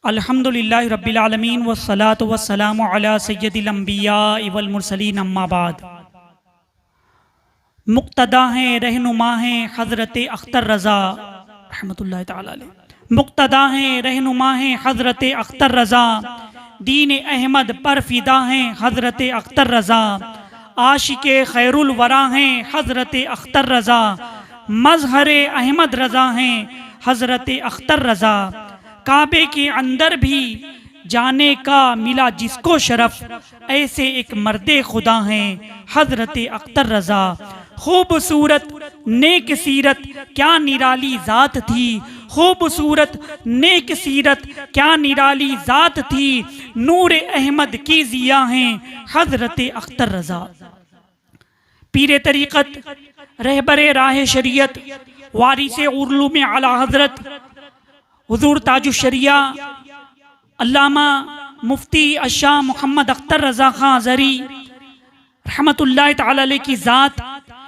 अल्हम्दुलिल्लाहि रब्बिल आलमीन वस्सलातु वस्सलामु अला सय्यदिल अंबिया वल मुरसलीन अम्मा बाद। मुक्तदा हैं रहनुमा हैं हज़रत अख्तर रज़ा रहमतुल्लाहि तआला अलैह। मुक्तदा हैं रहनुमा हैं हज़रत अख्तर रज़ा, दीन अहमद पर फिदा हैं हज़रत अख्तर रज़ा, आशिके खैरुल वरा हैं हज़रत अख्तर रज़ा, मज़हर अहमद रज़ा हैं हज़रत अख्तर रज़ा। काबे के अंदर भी जाने का मिला जिसको शरफ, ऐसे एक मर्दे खुदा हैं हज़रत अख्तर रज़ा। खूबसूरत नेक सीरत क्या निराली ज़ात थी, खूबसूरत नेक सीरत क्या निराली ज़ात थी, नूर अहमद की ज़िया हैं हज़रत अख्तर रज़ा। पीर तरीक़त रहबरे राह शरीयत वारिस उलूम आला हज़रत हुज़ूर ताजुश्शरिया अल्लामा मुफ्ती अशाह मोहम्मद अख्तर रज़ा खां अज़हरी रहमतुल्लाहि तआला अलैह की ज़ात,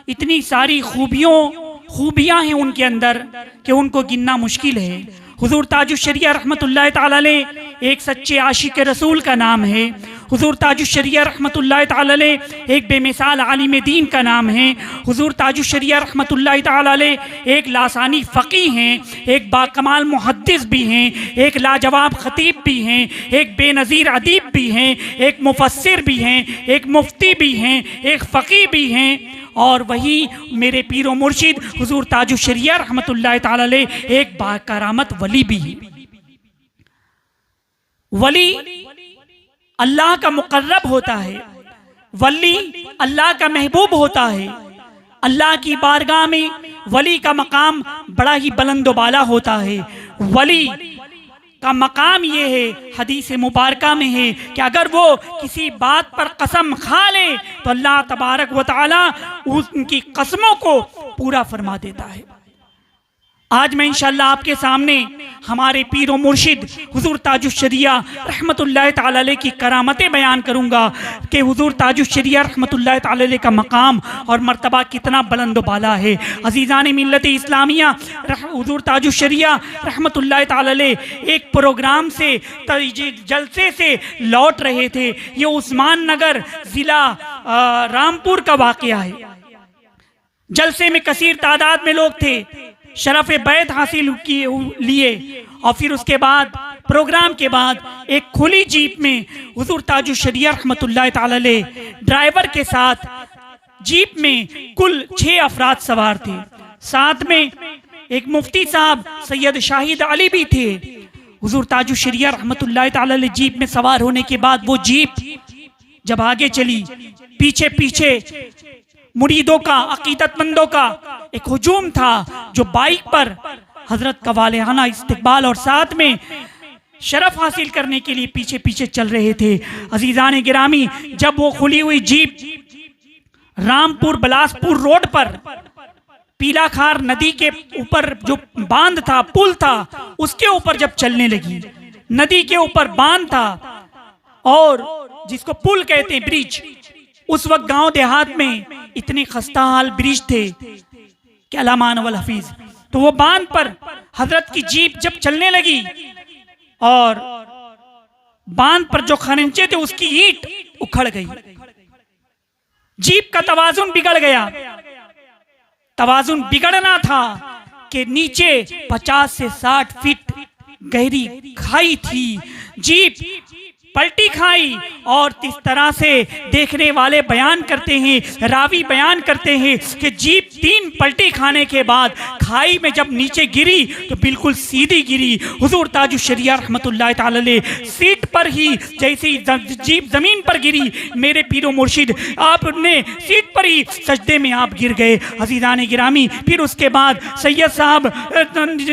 इतनी सारी खूबियाँ हैं उनके अंदर कि उनको गिनना मुश्किल है। हुज़ूर ताजुश्शरिया रहमतुल्लाहि तआला अलैह एक सच्चे आशिक रसूल का नाम है। हुज़ूर ताजुश्शरिया रहमतुल्लाहि तआला अलैह एक बेमिसाल आलिम दीन का नाम है। हुज़ूर ताजुश्शरिया रहमतुल्लाहि तआला अलैह एक लासानी फ़क़ीह हैं, एक बाकमाल मुहद्दिस भी हैं, एक लाजवाब ख़तीब भी हैं, एक बेनज़ीर अदीब भी हैं, एक मुफ़स्सिर भी हैं, एक मुफ्ती भी हैं, एक फ़क़ीह भी हैं। और वही मेरे पीरो मुर्शिद हुज़ूर ताजुश्शरिया रहमतुल्लाहि तआला अलैह एक बाकरामत वली भी है। वली अल्लाह का मुक़र्रब होता है, वली अल्लाह का महबूब होता है। अल्लाह की बारगाह में वली का मकाम बड़ा ही बुलंद-ओ-बाला होता है। वली का मकाम ये है, हदीस मुबारका में है कि अगर वो किसी बात पर कसम खा ले तो अल्लाह तबारक व तआला उनकी कसमों को पूरा फरमा देता है। आज मैं इंशाअल्लाह आपके सामने हमारे पीरो मुर्शिद हुज़ूर ताजुश्शरिया रहमतुल्लाहि तआला अलैह की करामतें बयान करूँगा कि हुज़ूर ताजुश्शरिया रहमतुल्लाहि तआला अलैह का मकाम और मर्तबा कितना बुलंद-ओ-बाला है। अज़ीज़ान मिल्लत इस्लामिया, हुज़ूर ताजुश्शरिया रहमतुल्लाहि तआला अलैह एक प्रोग्राम से जलसे से लौट रहे थे। ये उस्मान नगर ज़िला रामपुर का वाक़या है। जलसे में कसीर तादाद में लोग थे, शरफ़ बैत हासिल लिए और फिर उसके बाद प्रोग्राम के बाद एक खुली जीप में हुज़ूर ताजुश्शरिया रहमतुल्लाहि तआला अलैह ड्राइवर के साथ जीप में कुल 6 अफराद सवार थे। साथ में एक मुफ्ती साहब सैयद शाहिद अली भी थे। हुज़ूर ताजुश्शरिया रहमतुल्लाहि तआला अलैह जीप में सवार होने के बाद वो जीप जब आगे चली, पीछे पीछे मुरीदों का, अकीदतमंदों का एक हुजूम था जो बाइक पर हजरत का वालिहाना इस्तकबाल और साथ में शरफ हासिल करने के लिए पीछे पीछे चल रहे थे। अजीजान गिरामी, जब वो खुली हुई जीप रामपुर बिलासपुर रोड पर पीलाखार नदी के ऊपर जो बांध था, पुल था, उसके ऊपर जब चलने लगी, नदी के ऊपर बांध था और जिसको पुल कहते हैं, ब्रिज, उस वक्त गांव देहात में इतने खस्ता हाल ब्रिज थे कि अलामान वल हफीज। तो वो बांध पर हजरत की जीप जब चलने लगी और बांध पर जो खरंचे थे उसकी ईंट उखड़ गई, जीप का तवाजुन बिगड़ गया। तवाजुन बिगड़ना था कि नीचे 50 से 60 फीट गहरी खाई थी, जीप पलटी खाई और इस तरह से देखने वाले बयान करते हैं, रावी बयान करते हैं कि जीप 3 पलटी खाने के बाद खाई में जब नीचे गिरी तो बिल्कुल सीधी गिरी। हुज़ूर ताजुश्शरिया रहमतुल्लाहि तआला अलैह सीट पर ही जैसे ही जीप जमीन पर गिरी, मेरे पीरो मुर्शिद आपने सीट पर ही सजदे में आप गिर गए। अज़ीज़ान गिरामी, फिर उसके बाद सैयद साहब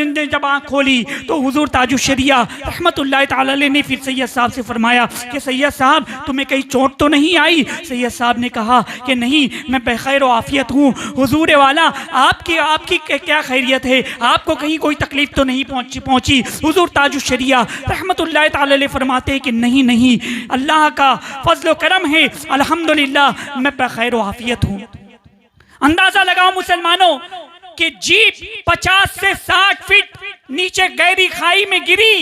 ने जब आँख खोली तो हुज़ूर ताजुश्शरिया रहमतुल्लाहि तआला अलैह ने फिर सैयद साहब से कि सैयद साहब तुम्हें कहीं चोट तो नहीं आई? सैयद साहब ने कहा कि नहीं, मैं बखैर व आफियत हूँ। हुजूर वाला, आपकी क्या खैरियत है? आपको कहीं कोई तकलीफ तो नहीं पहुंची? हुजूर ताजुश्शरिया रहमतुल्लाहि तआला अलैह फरमाते हैं कि नहीं नहीं, अल्लाह का फजल व करम है, अल्हम्दुलिल्लाह मैं बखैर व आफियत हूँ। अंदाजा लगाओ मुसलमानों कि जीप 50 से 60 फीट नीचे गहरी खाई में गिरी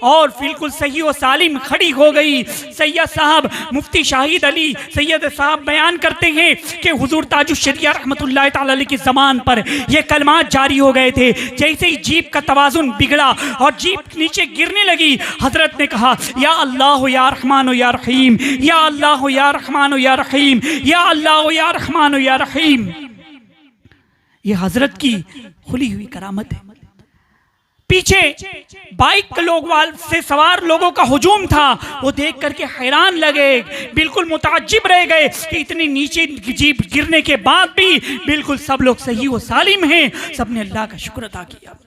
और बिल्कुल सही व सालिम खड़ी हो गई। सैयद साहब मुफ्ती शाहिद अली सैयद साहब बयान करते हैं कि हुजूर ताजुश शरिया रहमतुल्लाह ताला अलैह की ज़बान पर ये कलमात जारी हो गए थे। जैसे ही जीप का तवाजुन बिगड़ा और जीप नीचे गिरने लगी, हजरत ने कहा या अल्लाह या रहमान या रहीम, या अल्लाह या रहमान या रहीम, या अल्लाह या रहमान या रहीम। ये हजरत की खुली हुई करामत है। पीछे बाइक लोग से सवार लोगों का हुजूम था, वो देख करके हैरान लगे, बिल्कुल मुताज्जिब रह गए कि इतनी नीचे जीप गिरने के बाद भी बिल्कुल सब लोग सही व सालिम हैं। सबने अल्लाह का शुक्र अदा किया।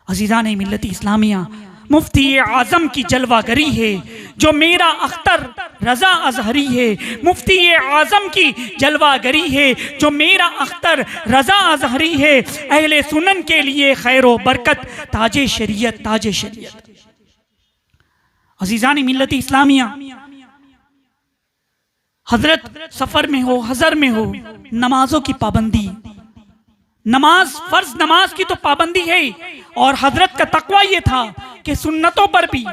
अजीज़ान मिल्लत इस्लामिया, मुफ्ती आज़म की जलवागरी है जो मेरा अख्तर रज़ा अजहरी है। मुफ्ती आज़म की जलवागरी है जो मेरा अख्तर रज़ा अजहरी है। अहले सुनन के लिए खैर व बरकत ताजे शरीयत, ताजे शरीयत। अजीज़ान मिल्लत इस्लामिया, हजरत सफ़र में हो, हज़र में हो, नमाजों की पाबंदी, नमाज फर्ज नमाज की तो पाबंदी है। और हजरत का तकवा ये था कि सुन्नतों पर भी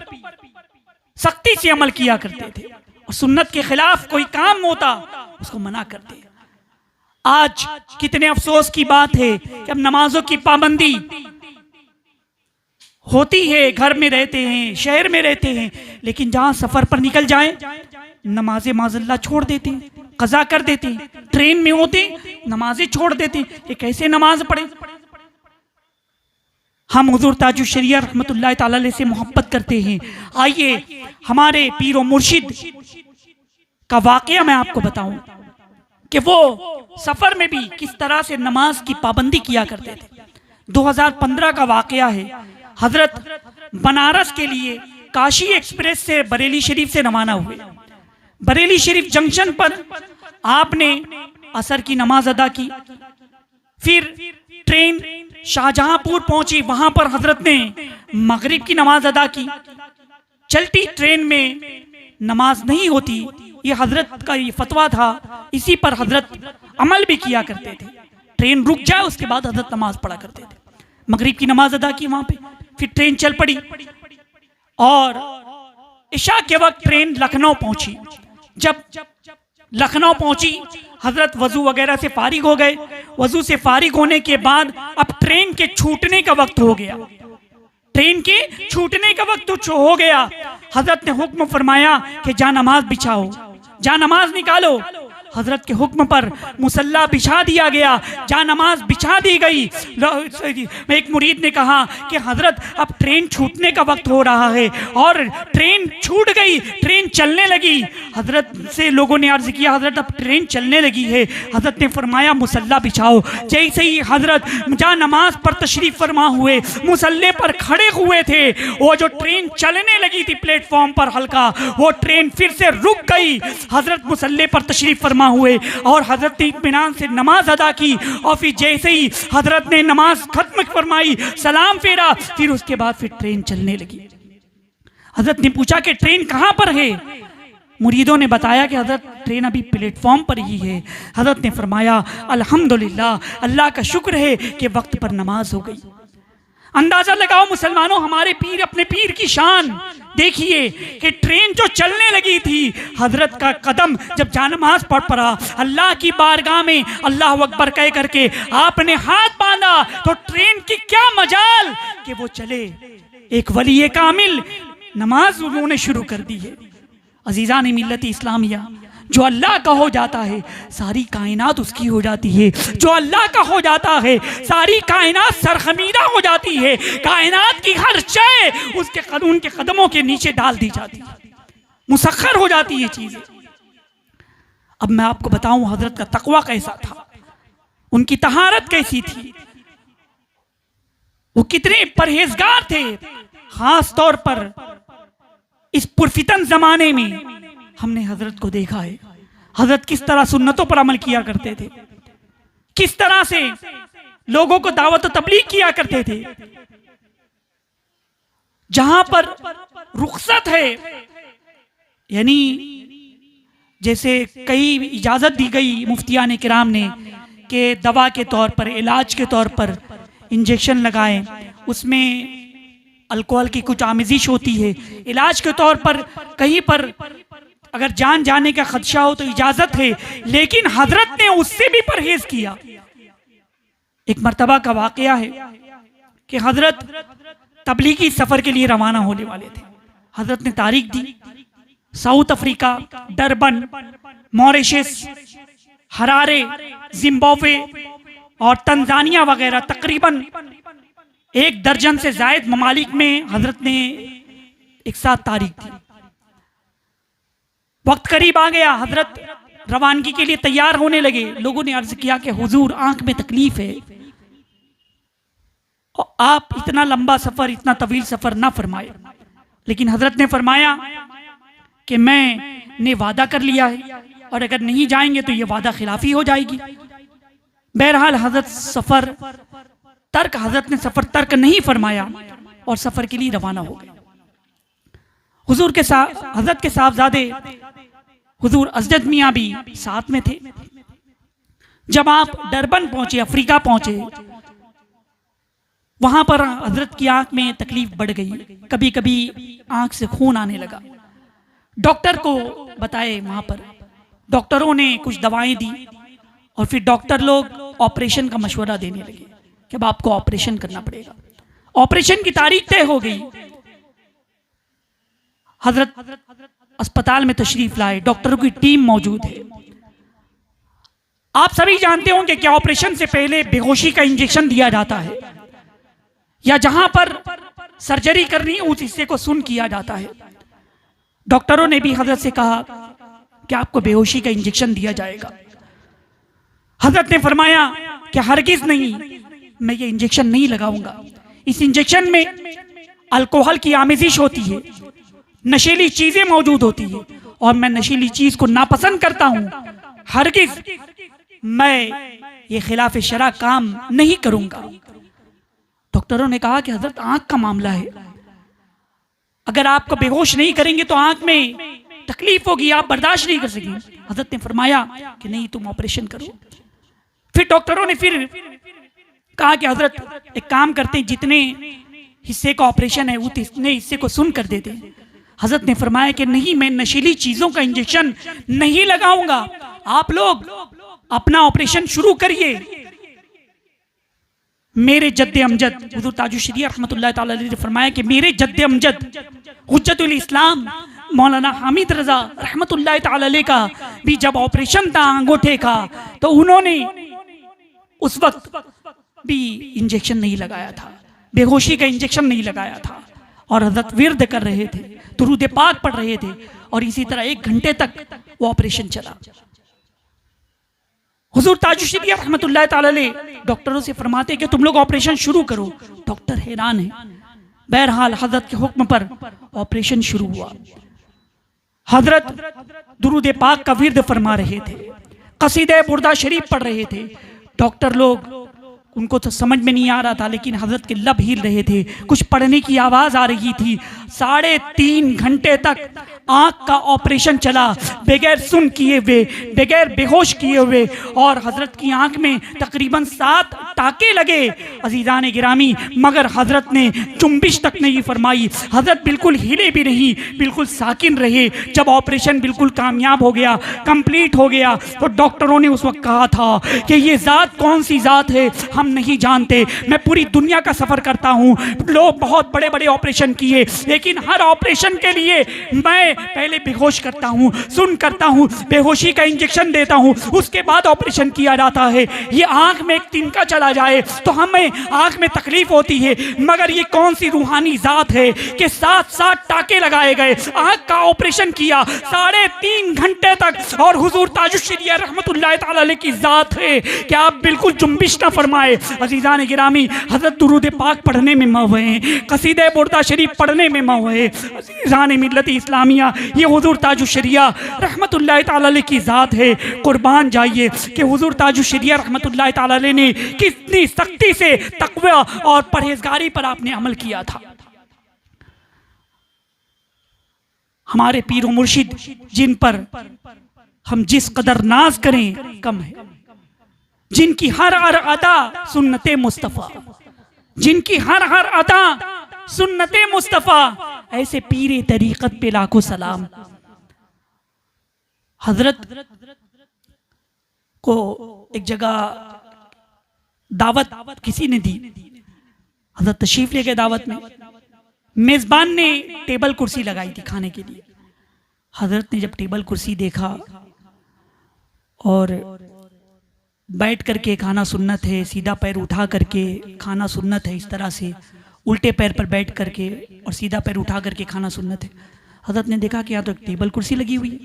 सख्ती से अमल किया करते थे और सुन्नत के खिलाफ कोई काम होता उसको मना करते। आज कितने अफसोस की बात है कि अब नमाजों की पाबंदी होती है, घर में रहते हैं, शहर में रहते हैं, लेकिन जहां सफर पर निकल जाएं नमाजें माज़ल्लाह छोड़ देते हैं, कज़ा कर देते हैं। ट्रेन में होते नमाजें छोड़ देते हैं, ये कैसे नमाज पढ़े। हम हुजूर ताजुश शरिया रहमतुल्लाह ताला अलैह से मोहब्बत करते हैं। आइए हमारे पीर व मुर्शिद का वाकया मैं आपको बताऊं कि वो सफर में भी किस तरह से नमाज की पाबंदी किया करते थे। 2015 का वाकया है। हजरत बनारस के लिए काशी एक्सप्रेस से बरेली शरीफ से रवाना हुए। बरेली शरीफ जंक्शन पर आपने असर की नमाज अदा की, फिर ट्रेन शाहजहांपुर पहुंची, वहां पर हजरत ने मगरिब की नमाज अदा की। चलती ट्रेन में नमाज नहीं होती, ये हजरत का ये फतवा था, इसी पर हजरत अमल भी किया करते थे। ट्रेन रुक जाए उसके बाद हजरत नमाज पढ़ा करते थे। मगरिब की नमाज अदा की वहां पे, फिर ट्रेन चल पड़ी और इशा के वक्त ट्रेन लखनऊ पहुंची। जब लखनऊ पहुंची हजरत वजू वगैरह से फारिग हो गए। वजू से फारिग होने के बाद अब ट्रेन के छूटने का वक्त हो गया। ट्रेन के छूटने का वक्त तो हो गया। हजरत ने हुक्म फरमाया कि जा नमाज बिछाओ, जा नमाज निकालो। हजरत के हुक्म पर मुसल्ला बिछा दिया गया, जा नमाज बिछा दी गई। एक मुरीद ने कहा कि हजरत अब ट्रेन छूटने का वक्त हो रहा है और ट्रेन छूट गई, ट्रेन चलने लगी। हजरत से लोगों ने अर्ज किया हजरत अब ट्रेन चलने लगी है। हजरत ने फरमाया मुसल्ला बिछाओ। जैसे ही हजरत जा नमाज पर तशरीफ फरमा हुए, मुसल्ले पर खड़े हुए थे, वो जो ट्रेन चलने लगी थी प्लेटफॉर्म पर हल्का, वो ट्रेन फिर से रुक गई। हजरत मुसल्ले पर तशरीफ फरमा हुए और हजरत ने इत्मीनान से नमाज अदा की। और फिर जैसे ही हजरत ने नमाज खत्म फरमाई, सलाम फेरा, फिर उसके बाद फिर ट्रेन चलने लगी। हजरत ने पूछा कि ट्रेन कहां पर है। मुरीदों ने बताया कि हजरत ट्रेन अभी प्लेटफॉर्म पर ही है। हजरत ने फरमाया अल्हम्दुलिल्लाह, अल्लाह का शुक्र है कि वक्त पर नमाज हो गई। अंदाजा लगाओ मुसलमानों, हमारे पीर अपने पीर की शान देखिए कि ट्रेन जो चलने लगी थी, हजरत का कदम जब जानमाज पढ़ पड़ा, अल्लाह की बारगाह में अल्लाह अकबर कह करके आपने हाथ बांधा तो ट्रेन की क्या मजाल कि वो चले। एक वली कामिल नमाज उन्होंने शुरू कर दी है। अजीज़ान मिल्लत इस्लामिया, जो अल्लाह का हो जाता है सारी कायनात उसकी हो जाती है। जो अल्लाह का हो जाता है सारी कायनात सरखमीदा हो जाती है। कायनात की हर शय उसके उनके कदमों के नीचे डाल दी जाती है, मुसख्खर हो जाती है चीजें। अब मैं आपको बताऊं हजरत का तकवा कैसा था, उनकी तहारत कैसी थी, वो कितने परहेजगार थे। खास तौर पर इस पुरफितन जमाने में हमने हजरत को देखा है। हजरत किस तरह सुन्नतों पर अमल किया करते थे, किस तरह से लोगों को दावत तबलीग किया करते थे। जहां पर रुखसत है, यानी जैसे कई इजाजत दी गई मुफ्तियान किराम ने कि दवा के तौर पर, इलाज के तौर पर इंजेक्शन लगाएं, उसमें अल्कोहल की कुछ आमिजिश होती है, इलाज के तौर पर कहीं पर अगर जान जाने का खदशा हो तो इजाजत है, लेकिन हजरत ने उससे भी परहेज किया। एक मर्तबा का वाकया है कि हजरत तबलीगी सफर के लिए रवाना होने वाले थे। हजरत ने तारीख दी, South Africa, Durban, Mauritius, Harare, Zimbabwe और तंजानिया वगैरह तकरीबन 1 दर्जन से जायद ममालिक में हजरत ने एक साथ तारीख दी। वक्त करीब आ गया, हजरत रवानगी के लिए तैयार होने लगे। लोगों ने अर्ज किया कि हुजूर आंख में तकलीफ है और आप इतना लंबा सफर, इतना तवील सफर ना फरमाए। लेकिन हजरत ने फरमाया कि मैंने वादा कर लिया है और अगर नहीं जाएंगे तो यह वादा खिलाफी हो जाएगी। बहरहाल हजरत ने सफर तर्क नहीं फरमाया और सफर के लिए रवाना हो गए। हुजूर के साथ हजरत के साहबजादे हुजूर अजद मियाँ भी साथ में थे। जब आप डरबन पहुंचे, अफ्रीका पहुंचे, वहां पर हजरत की आंख में तकलीफ बढ़ गई, कभी कभी आंख से खून आने लगा। डॉक्टर को बताए, वहां पर डॉक्टरों ने कुछ दवाएं दी और फिर डॉक्टर लोग ऑपरेशन का मशवरा देने लगे कि अब आपको ऑपरेशन करना पड़ेगा। ऑपरेशन की तारीख तय हो गई। हजरत अस्पताल में तशरीफ लाए, डॉक्टरों की टीम मौजूद है। आप सभी जानते होंगे कि ऑपरेशन से पहले बेहोशी का इंजेक्शन दिया जाता है या जहां पर सर्जरी करनी उस हिस्से को सुन किया जाता है। डॉक्टरों ने भी हजरत से कहा कि आपको बेहोशी का इंजेक्शन दिया जाएगा। हजरत ने फरमाया कि हरगिज नहीं, मैं ये इंजेक्शन नहीं लगाऊंगा। इस इंजेक्शन में अल्कोहल की आमिजिश होती है, नशीली चीजें मौजूद होती है और मैं नशीली चीज को नापसंद करता हूं। हरगिज मैं ये खिलाफ शरा काम नहीं करूंगा। डॉक्टरों ने कहा कि हजरत आंख का मामला है, अगर आपको बेहोश नहीं करेंगे तो आंख में तकलीफ होगी, आप बर्दाश्त नहीं कर सकेंगे। हजरत ने फरमाया कि नहीं, तुम ऑपरेशन करो। फिर डॉक्टरों ने फिर कहा कि हजरत एक काम करते हैं, जितने हिस्से का ऑपरेशन है उतने हिस्से को सुन कर देते हैं। हजरत ने फरमाया कि नहीं, मैं नशीली चीजों का इंजेक्शन नहीं लगाऊंगा, आप लोग अपना ऑपरेशन शुरू करिए। मेरे जद्दे अमजद हुजूर ताजुश्शरिया रहमतुल्लाह ताला अलैहि ने फरमाया कि मेरे जद्दे अमजद हुज्जतुल इस्लाम मौलाना हामिद रजा रहमतुल्लाह ताला अलैहि का भी जब ऑपरेशन था अंगूठे का, तो उन्होंने उस वक्त भी इंजेक्शन नहीं लगाया था, बेहोशी का इंजेक्शन नहीं लगाया था और हजरत विर्द कर रहे थे, दुरूद पाक पढ़ रहे थे और इसी तरह 1 घंटे तक वो ऑपरेशन चला। हुजूर ताजुश्शरिया रहमतुल्लाह ताला अलैहि डॉक्टरों से फरमाते कि तुम लोग ऑपरेशन शुरू करो। डॉक्टर हैरान है। बहरहाल हजरत के हुक्म पर ऑपरेशन शुरू हुआ। हजरत दुरूद पाक का विर्द फरमा रहे थे, कसीदे बुर्दा शरीफ पढ़ रहे थे। डॉक्टर लोग, उनको तो समझ में नहीं आ रहा था, लेकिन हजरत के लब हिल रहे थे, कुछ पढ़ने की आवाज आ रही थी। 3.5 घंटे तक आंख का ऑपरेशन चला, बगैर सुन किए हुए, बगैर बेहोश किए हुए, और हजरत की आंख में तकरीबन 7 टाके लगे। अजीजान गिरामी, मगर हजरत ने चुम्बिश तक नहीं फरमाई। हजरत बिल्कुल हिले भी नहीं, बिल्कुल साकिन रहे। जब ऑपरेशन बिल्कुल कामयाब हो गया, कंप्लीट हो गया, तो डॉक्टरों ने उस वक्त कहा था कि ये जात कौन सी जात है हम नहीं जानते। मैं पूरी दुनिया का सफर करता हूँ, लोग बहुत बड़े बड़े ऑपरेशन किए, लेकिन हर ऑपरेशन के लिए मैं पहले बेहोश करता हूँ, सुन करता हूँ, बेहोशी का इंजेक्शन देता हूँ, उसके बाद ऑपरेशन किया जाता है। ये आंख में एक तिनका चला जाए तो हमें आंख में तकलीफ होती है, मगर ये कौन सी रूहानी जात है कि 7 टाके लगाए गए, आंख का ऑपरेशन किया 3.5 घंटे तक, और हुजूर ताजुश्शरिया रहमतुल्लाह ताला अलैहि की जात है कि आप बिल्कुल जुम्बिश ना फरमाए। अजीजान गिरामी, हजरत दुरूद पाक पढ़ने में मौए हैं, कसीदे बुर्दा शरीफ पढ़ने में मौए। अजीजान मिल्लत इस्लामिया, ये हुजूर ताजुश्शरिया रहमतुल्लाह ताला अलैहि की जात है। कुर्बान जाइए कि हुजूर ताजुश्शरिया रहमतुल्लाह ताला अलैहि ने कितनी सख्ती से तकवा और परहेजगारी पर आपने अमल किया था। हमारे पीर मुर्शिद, जिन पर हम जिस कदर नाज करें कम है, जिनकी हर अदा सुन्नते मुस्तफ़ा, जिनकी हर अदा सुन्नते मुस्तफ़ा, ऐसे पीरे तरीक़त पे लाखों सलाम। हजरत को एक जगह दावत किसी ने दी, हजरत तशरीफ ले गए दावत में। मेजबान ने टेबल कुर्सी लगाई थी खाने के लिए। हजरत ने जब टेबल कुर्सी देखा और बैठ करके खाना सुन्नत है, सीधा पैर उठा करके खाना सुन्नत है, इस तरह से उल्टे पैर पर बैठ करके और सीधा पैर उठा करके खाना सुन्नत है। हजरत ने देखा कि यहाँ तो एक टेबल कुर्सी लगी हुई है।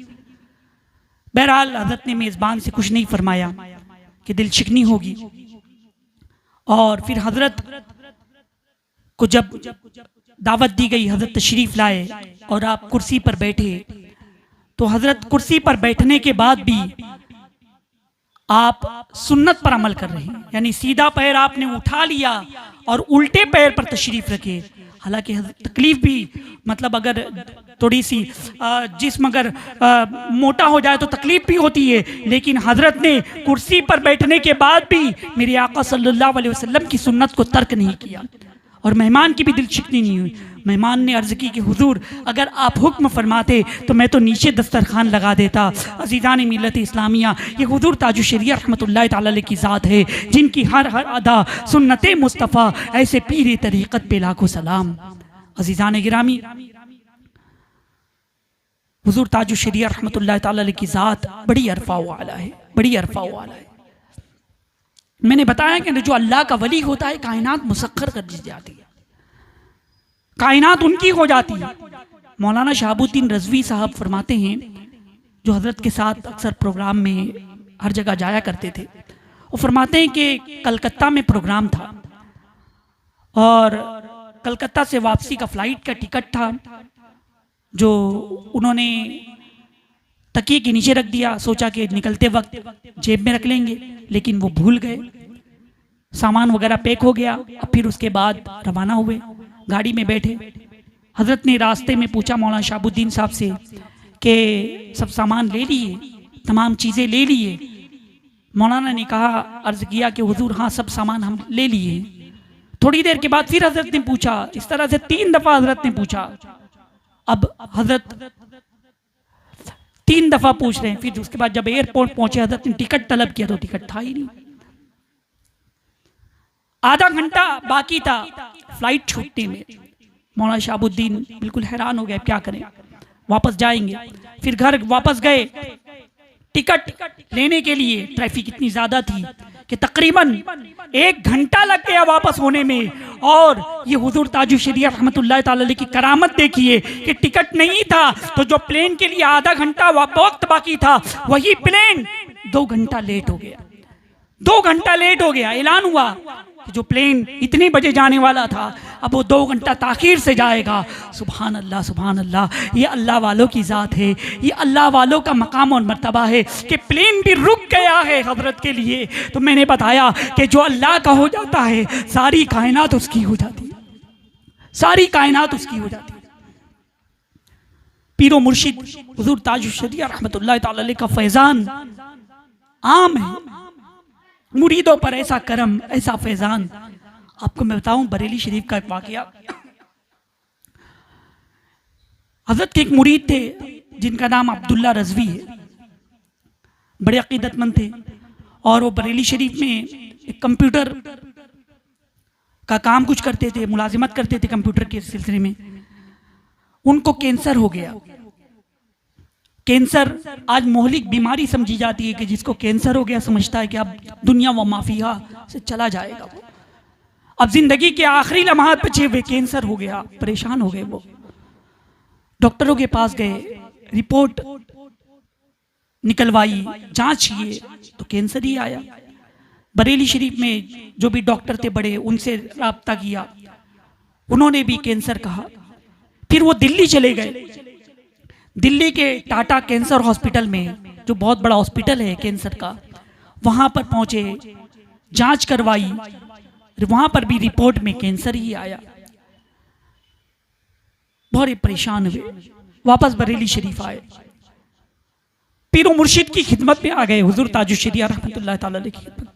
बहरहाल हजरत ने मेज़बान से कुछ नहीं फरमाया कि दिल शिकनी होगी। और फिर हजरत को जब दावत दी गई, हजरत तशरीफ लाए और आप कुर्सी पर बैठे, तो हजरत कुर्सी पर बैठने के बाद भी आप सुन्नत पर अमल कर रहे हैं, यानी सीधा पैर आपने उठा लिया और उल्टे पैर पर तशरीफ रखे। हालांकि तकलीफ भी, मतलब अगर थोड़ी सी जिस्म अगर मोटा हो जाए तो तकलीफ भी होती है, लेकिन हजरत ने कुर्सी पर बैठने के बाद भी मेरे आका सल्लल्लाहु अलैहि वसल्लम की सुन्नत को तर्क नहीं किया। और मेहमान की भी दिल शिकनी नहीं हुई। मेहमान ने अर्ज़ की कि हुजूर अगर आप हुक्म फरमाते तो मैं तो नीचे दस्तरखान लगा देता। अज़ीज़ान मिल्लत इस्लामिया, ये हुजूर ताजुश शरिया रहमतुल्लाह ताला अलैह की ज़ात है, जिनकी हर अदा सुन्नते मुस्तफ़ा, ऐसे पीरे तरीक़त पे लाखों सलाम। अज़ीज़ान गिरामी, हुजूर ताजुश शरिया रहमतुल्लाह ताला अलैह की ज़ात बड़ी अरफ़ा वाला है, बड़ी अरफ़ा वाला है। मैंने बताया कि जो अल्लाह का वली होता है, कायनात मुसख्खर कर दी जाती है, कायनात उनकी हो जाती है। मौलाना शहाबुद्दीन रज़वी साहब फरमाते हैं, जो हजरत के साथ अक्सर प्रोग्राम में हर जगह जाया करते थे, वो फरमाते हैं कि कलकत्ता में प्रोग्राम था और कलकत्ता से वापसी का फ्लाइट का टिकट था, जो उन्होंने तकिए के नीचे रख दिया। सोचा कि निकलते वक्त जेब में रख लेंगे, लेकिन वो भूल गए। सामान वगैरह पैक हो गया। अब फिर उसके बाद रवाना हुए, गाड़ी में बैठे। हजरत ने रास्ते में पूछा मौलाना शहाबुद्दीन साहब से कि सब सामान ले लिए, तमाम चीज़ें ले लिए? मौलाना ने कहा, अर्ज़ किया कि हुजूर हाँ सब सामान हम ले लिए। थोड़ी देर के बाद फिर हजरत ने पूछा, इस तरह से 3 दफ़ा हजरत ने पूछा। अब हजरत 3 दफ़ा पूछ रहे हैं। फिर उसके बाद जब एयरपोर्ट पहुंचे, हजरत ने टिकट तलब किया तो टिकट था ही नहीं। आधा घंटा बाकी था फ्लाइट छूटने में। मौलाना शहाबुद्दीन बिल्कुल हैरान हो गए, क्या करें, वापस जाएंगे। फिर घर वापस गए टिकट लेने के लिए। ट्रैफिक इतनी ज्यादा थी कि तकरीबन 1 घंटा लग गया वापस होने में। और ये हुजूर ताजुश शरिया रहमतुल्लाह ताला अलैह की करामत देखिए कि टिकट नहीं था तो जो प्लेन के लिए आधा घंटा वक्त बाकी था, वही प्लेन 2 घंटा लेट हो गया। 2 घंटा लेट हो गया। ऐलान हुआ कि जो प्लेन इतने बजे जाने वाला था, अब वो 2 घंटा ताखीर से जाएगा। सुभान अल्लाह, सुभान अल्लाह। ये अल्लाह वालों की ज़ात है, ये अल्लाह वालों का मकाम और मर्तबा है कि प्लेन भी रुक गया है हजरत के लिए। तो मैंने बताया कि जो अल्लाह का हो जाता है, सारी कायनात उसकी हो जाती है, सारी कायनात उसकी हो जाती है। पीरो मुर्शिद हुजूर ताजुश शरिया रहमतुल्लाह ताला अलैह का फैज़ान आम है। मुरीदों पर ऐसा करम, ऐसा फैजान। आपको मैं बताऊं बरेली शरीफ का एक वाकया। हजरत के एक मुरीद थे जिनका नाम अब्दुल्ला रज़वी है, बड़े अकीदतमंद थे और वो बरेली शरीफ में एक कंप्यूटर का काम कुछ करते थे, मुलाजिमत करते थे कंप्यूटर के सिलसिले में। उनको कैंसर हो गया। कैंसर आज मोहलिक बीमारी समझी जाती है कि जिसको कैंसर हो गया समझता है कि अब दुनिया व माफिया से चला जाएगा वो। अब जिंदगी के आखिरी लम्हात बचे हुए कैंसर हो गया, परेशान हो गए वो। डॉक्टरों के पास गए, रिपोर्ट निकलवाई, जांच किए तो कैंसर ही आया। बरेली शरीफ में जो भी डॉक्टर थे बड़े, उनसे राब्ता किया, उन्होंने भी कैंसर कहा। फिर वो दिल्ली चले गए। दिल्ली के टाटा कैंसर हॉस्पिटल में, जो बहुत बड़ा हॉस्पिटल है कैंसर का, वहां पर पहुंचे, जांच करवाई, वहां पर भी रिपोर्ट में कैंसर ही आया। बहुत परेशान हुए, वापस बरेली शरीफ आए, पीरो मुर्शिद की खिदमत में आ गए, हुजूर ताजुश शरिया रहमतुल्लाह ताला अलैह की खिदमत।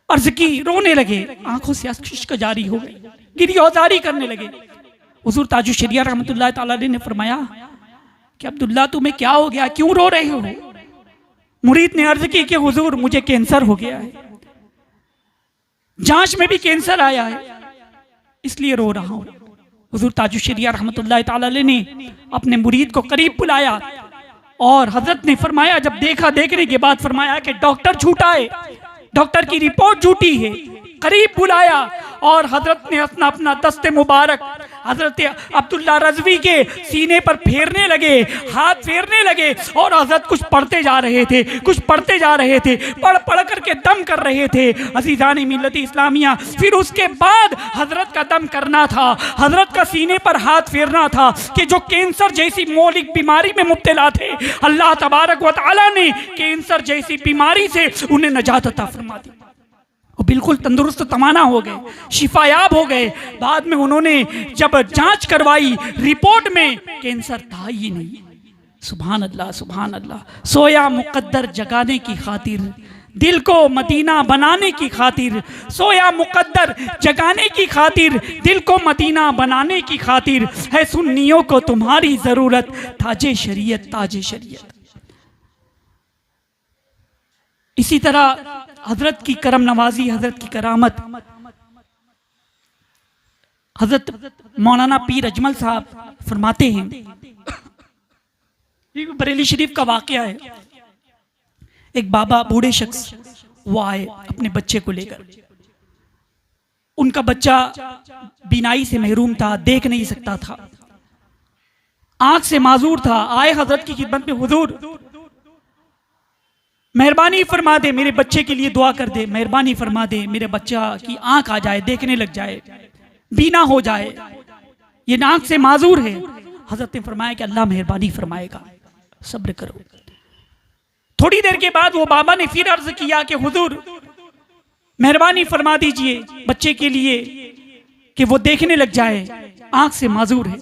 अर्ज की, रोने लगे, आंखों से अश्क जारी हो गए, गिरियोजारी करने लगे। हुजूर ताजुश शरिया रहमतुल्लाह ताला अलैह ने फरमाया कि अब्दुल्ला तुम्हें क्या हो गया, क्यों रो रहे हो? मुरीद ने अर्ज की कि हुजूर मुझे कैंसर हो गया है, जांच में भी कैंसर आया है, इसलिए रो रहा हूं। हुजूर ताजुश शरिया रहमतुल्लाह ताला अलैह ने अपने मुरीद को करीब बुलाया और हजरत ने फरमाया, जब देखा, देखने के बाद फरमाया कि डॉक्टर झूठा है, डॉक्टर की रिपोर्ट झूठी है। करीब बुलाया और हजरत ने अपना दस्ते मुबारक हजरत अब्दुल्ला रज़वी के सीने पर फेरने लगे, हाथ फेरने लगे और हजरत कुछ पढ़ते जा रहे थे, कुछ पढ़ते जा रहे थे, पढ़ पढ़ करके दम कर रहे थे। अज़ीज़ान मिल्लत इस्लामिया, फिर उसके बाद हजरत का दम करना था, हजरत का सीने पर हाथ फेरना था कि जो कैंसर जैसी मौलिक बीमारी में मुब्तला थे, अल्लाह तबारक व तआला ने कैंसर जैसी बीमारी से उन्हें नजात अता फरमा दी। वो बिल्कुल तंदुरुस्त तवाना हो गए, शिफायाब हो गए। बाद में उन्होंने जब जांच करवाई, रिपोर्ट में कैंसर था ही नहीं। सुभान अल्लाह, सुभान अल्लाह। सोया मुकद्दर जगाने की खातिर, दिल को मदीना बनाने की खातिर, सोया मुकद्दर जगाने की खातिर, दिल को मदीना बनाने की खातिर, है सुन्नियों को तुम्हारी जरूरत, ताजे शरीयत, ताजे शरीयत। इसी तरह हजरत की करम नवाजी, हजरत की करामत, हजरत मौलाना पीर अजमल साहब फरमाते हैं, ये बरेली शरीफ का वाकया है। एक बाबा बूढ़े शख्स वो आए अपने बच्चे को लेकर। उनका बच्चा बीनाई से महरूम था, देख नहीं सकता था, आंख से माजूर था। आए हजरत की खिदमत में, हुजूर मेहरबानी फरमा दे, मेरे बच्चे के लिए दुआ कर दे, मेहरबानी फरमा दे, मेरे बच्चा की आंख आ जाए, देखने लग जाए, बीना हो जाए, ये आंख से माजूर है। हजरत ने फरमाया कि अल्लाह मेहरबानी फरमाएगा, सब्र करो। थोड़ी देर के बाद वो बाबा ने फिर अर्ज किया कि हुजूर मेहरबानी फरमा दीजिए बच्चे के लिए कि वो देखने लग जाए, आंख से माजूर है।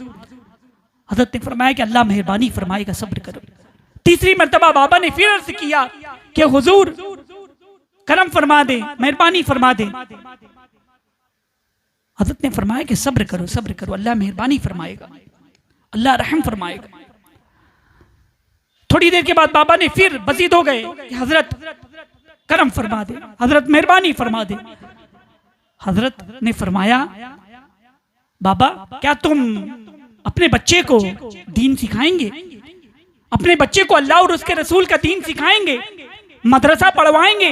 हजरत ने फरमाया कि अल्लाह मेहरबानी फरमाएगा, सब्र करो। तीसरी मर्तबा बाबा ने फिर अर्ज किया कि हुजूर करम फरमा दे, मेहरबानी फरमा दे। हजरत ने फरमाया कि सब्र करो, सब्र करो, अल्लाह मेहरबानी फरमाएगा, अल्लाह रहम फरमाएगा। थोड़ी देर के बाद बाबा ने फिर बजीद हो गए कि हजरत करम फरमा दे, हजरत मेहरबानी फरमा दे। हजरत ने फरमाया, बाबा क्या तुम अपने बच्चे को दीन सिखाएंगे, अपने बच्चे को अल्लाह और उसके रसूल का दीन सिखाएंगे, मदरसा पढ़वाएंगे,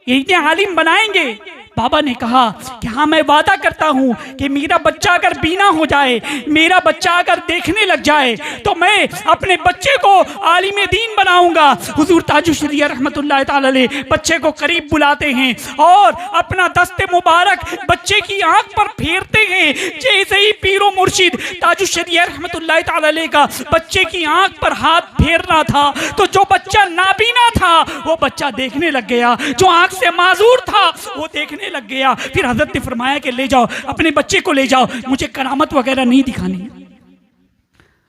ये इतने आलिम बनाएंगे? बाबा ने कहा कि हाँ, मैं वादा करता हूँ कि मेरा बच्चा अगर बीना हो जाए, मेरा बच्चा अगर देखने लग जाए, तो मैं अपने बच्चे को आलिम दीन बनाऊंगा। हुजूर ताजुश शरिया रहमतुल्लाह ताला अलैह बच्चे को करीब बुलाते हैं और अपना दस्ते मुबारक बच्चे की आंख पर फेरते हैं। जैसे ही पीरो मुर्शिद ताजुश शरिया रहमतुल्लाह ताला अलैह का बच्चे की आंख पर हाथ फेरना था, तो जो बच्चा नाबीना था वो बच्चा देखने लग गया, जो आंख से माजूर था वो देखने लग गया। फिर हजरत ने फरमाया कि ले जाओ, अपने बच्चे को ले जाओ, मुझे करामत वगैरह नहीं दिखानी।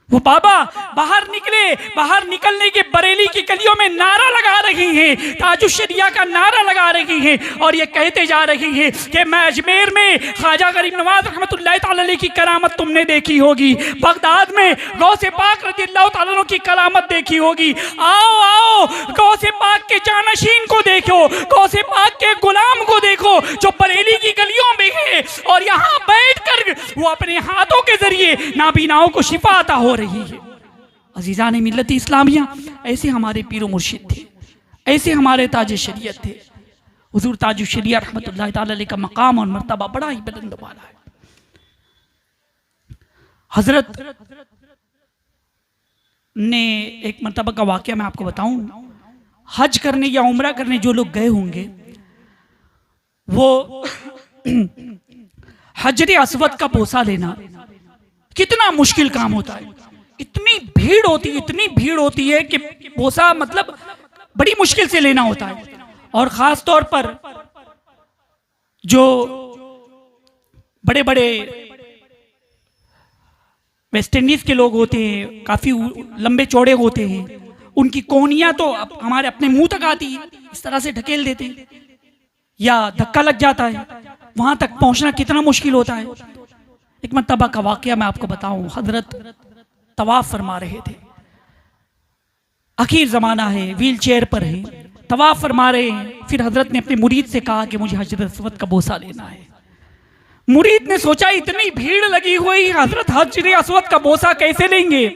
वो बाबा बाहर निकले, बाहर निकलने के बरेली की गलियों में नारा लगा रही हैं, ताजुश शरिया का नारा लगा रही हैं और ये कहते जा रही हैं कि मैं अजमेर में ख्वाजा गरीब नवाज रहमतुल्लाह ताला अलैह की करामत तुमने देखी होगी, बगदाद में गौसे पाक रज़ियल्लाहु ताला अन्हु की करामत देखी होगी। आओ आओ, गौसे पाक के जानशीन को देखो, गौसे पाक के गुलाम को देखो जो बरेली की गलियों में है और यहाँ बैठकर वो अपने हाथों के जरिए नाबीनाओं को शिफा अता हो रही है। अजीज़ान मिल्लत इस्लामिया, ऐसे हमारे पीरो मुर्शिद थे, ऐसे हमारे ताज शरीयत थे। हुजूर ताजुश शरिया रहमतुल्लाह ताला अलैह का मकाम और मर्तबा बड़ा ही बुलंद वाला है। हजरत ने एक मर्तबा का वाकया मैं आपको बताऊं, हज करने या उम्रा करने जो लोग गए होंगे वो हजरे अस्वद का पोसा लेना कितना मुश्किल काम होता है। इतनी भीड़ होती है, इतनी भीड़ होती है कि पोसा मतलब बड़ी मुश्किल से लेना होता है। और खास तौर पर जो बड़े बड़े वेस्ट इंडीज के लोग होते हैं, काफी लंबे चौड़े होते हैं, उनकी कोहनियां तो हमारे अपने मुंह तक आती है, इस तरह से ढकेल देते हैं या धक्का लग जाता है, वहां तक पहुंचना कितना मुश्किल होता है। एक मरतबा का वाक़या मैं आपको बताऊं, हजरत तवाफ फरमा रहे थे, आखिर ज़माना है, व्हील चेयर पर है, तवाफ फरमा रहे हैं। फिर हजरत ने अपने मुरीद से कहा कि मुझे हजरत अस्वद का बोसा लेना है। मुरीद ने सोचा इतनी भीड़ लगी हुई, हजरत हजरत अस्वद का बोसा कैसे लेंगे।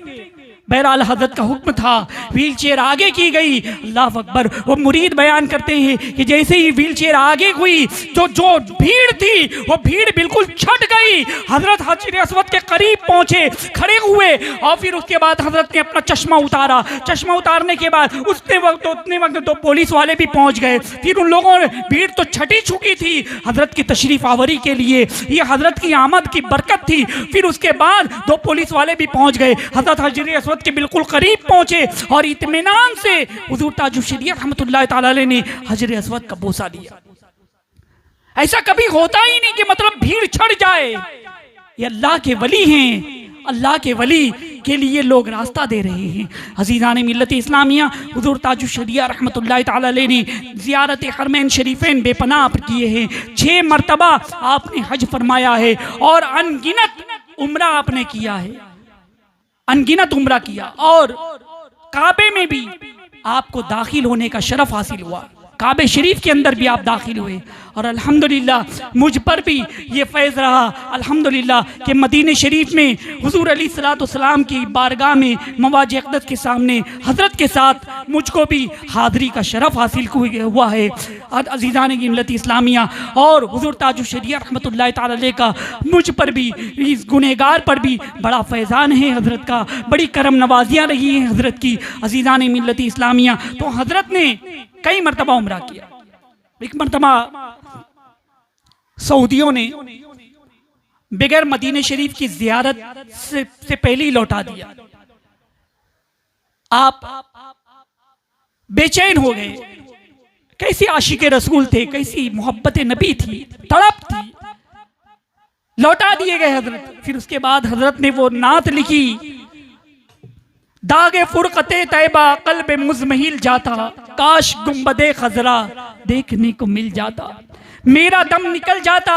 बहरहाल हजरत का हुक्म था, व्हील चेयर आगे की गई। अल्लाह अकबर। वो मुरीद बयान करते हैं कि जैसे ही व्हील चेयर आगे हुई तो जो भीड़ थी वो भीड़ बिल्कुल छट गई। हजरत हजरत अस्वद के करीब पहुंचे, खड़े हुए, और फिर उसके बाद हजरत ने अपना चश्मा उतारा। चश्मा उतारने के बाद उतने वक्त तो पुलिस वाले भी पहुंच गए। फिर उन लोगों ने, भीड़ तो छटी चुकी थी हजरत की तशरीफ आवरी के लिए, ये हजरत की आमद की बरकत थी। फिर उसके बाद 2 पुलिस वाले भी पहुंच गए, हजरत हजरत अस्वद के बिल्कुल करीब पहुंचे और इत्मीनान से हुजूर ताजुश शरीयत रहमतुल्लाह तआला अलैह ने हजरत अस्वद का बोसा लिया। ऐसा कभी होता ही नहीं कि मतलब भीड़ छड़ जाए। ये अल्लाह के वली हैं, अल्लाह के वली के लिए लोग रास्ता दे रहे हैं। अज़ीज़ान मिल्लत इस्लामिया, हुजूर ताजुश शरीयत रहमतुल्लाह तआला अलैह ने ज़ियारत हरमैन शरीफैन बेपनाह आप किए हैं। 6 मरतबा आपने हज फरमाया है और अनगिनत उम्रा आपने किया है, अनगिनत उम्रा किया, और काबे में भी आपको दाखिल होने का शरफ हासिल हुआ। काबे शरीफ के अंदर भी आप दाखिल हुए, और अल्हम्दुलिल्लाह मुझ पर भी ये फैज़ रहा अल्हम्दुलिल्लाह कि मदीने शरीफ में हुजूर अलैहिस्सलाम की बारगाह में मवाज अक़दस के सामने हज़रत के साथ मुझको भी हाज़री का शरफ हासिल हुआ है। अज़ीज़ान मिल्लत इस्लामिया, और हुजूर ताजुश शरीयत रहमतुल्लाह तआला अलैह का मुझ पर भी, इस गुनहगार पर भी बड़ा फैज़ान है हज़रत का, बड़ी करम नवाजियाँ रही हैं हज़रत की। अज़ीज़ान मिल्लत इस्लामिया, तो हज़रत ने कई मरतबा उम्रा किया। एक मरतबा सऊदियों ने बगैर मदीने शरीफ की ज़ियारत से पहले ही लौटा दिया। आप बेचैन हो गए, कैसी आशिक़े रसूल थे, कैसी मोहब्बत नबी थी, तड़प थी, लौटा दिए गए हजरत। फिर उसके बाद हजरत ने वो नात लिखी, दागे फुरकते तैबा कल्ब मुज़महिल जाता, काश गुंबदे खजरा देखने को मिल जाता, मेरा दम निकल जाता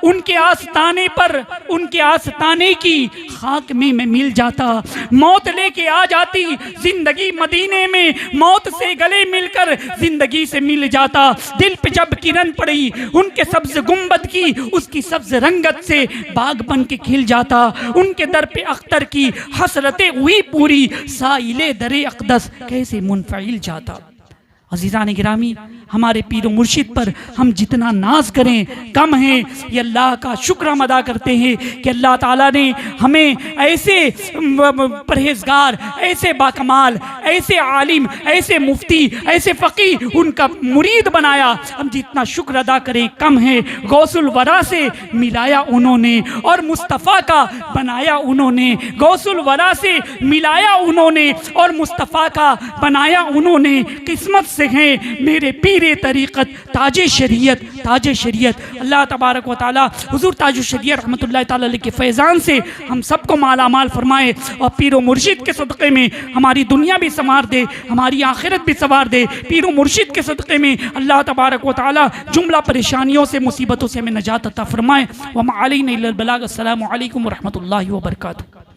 उनके आस्ताने पर, उनके आस्ताने की खाक में मैं मिल जाता, मौत लेके आ जाती जिंदगी मदीने में, मौत से गले मिलकर जिंदगी से मिल जाता, दिल पे जब किरण पड़ी उनके सब्ज गुंबद की, उसकी सब्ज रंगत से बाग बन के खिल जाता, उनके दर पे अख्तर की हसरतें हुई पूरी, साइले दरे अक़दस कैसे मुनफ़इल जाता। अज़ीज़ान गिरामी, हमारे पीर व मुर्शिद पर हम जितना नाज करें कम है। ये अल्लाह का शुक्र हम अदा करते हैं कि अल्लाह ताला ने हमें ऐसे परहेजगार, ऐसे बाकमाल, ऐसे आलिम, ऐसे मुफ्ती, ऐसे फ़क़ीह, उनका मुरीद बनाया। हम जितना शुक्र अदा करें कम है। गौसुल वरा से मिलाया उन्होंने और मुस्तफ़ा का बनाया उन्होंने, गौसुल वरा से मिलाया उन्होंने और मुस्तफ़ा का बनाया उन्होंने। किस्मत से हैं मेरे पीरे तरीक़त ताजे शरीयत, ताजे शरीयत। अल्लाह तबारक व तआला हुज़ूर ताजुश शरीयत रहमतुल्लाह तआला अलैह के फैज़ान से हम सबको माला माल फरमाए और पीर व मुर्शिद के सदक़े में हमारी दुनिया भी संवार दे, हमारी आखिरत भी संवार दे। पीर व मुर्शिद के सदक़े में अल्लाह तबारक व तआला जुमला परेशानियों से, मुसीबतों से हमें नजात अता फरमाए। व मा अलैना इल्लल बलाग। अस्सलामु अलैकुम व रहमतुल्लाहि व बरकातुहू।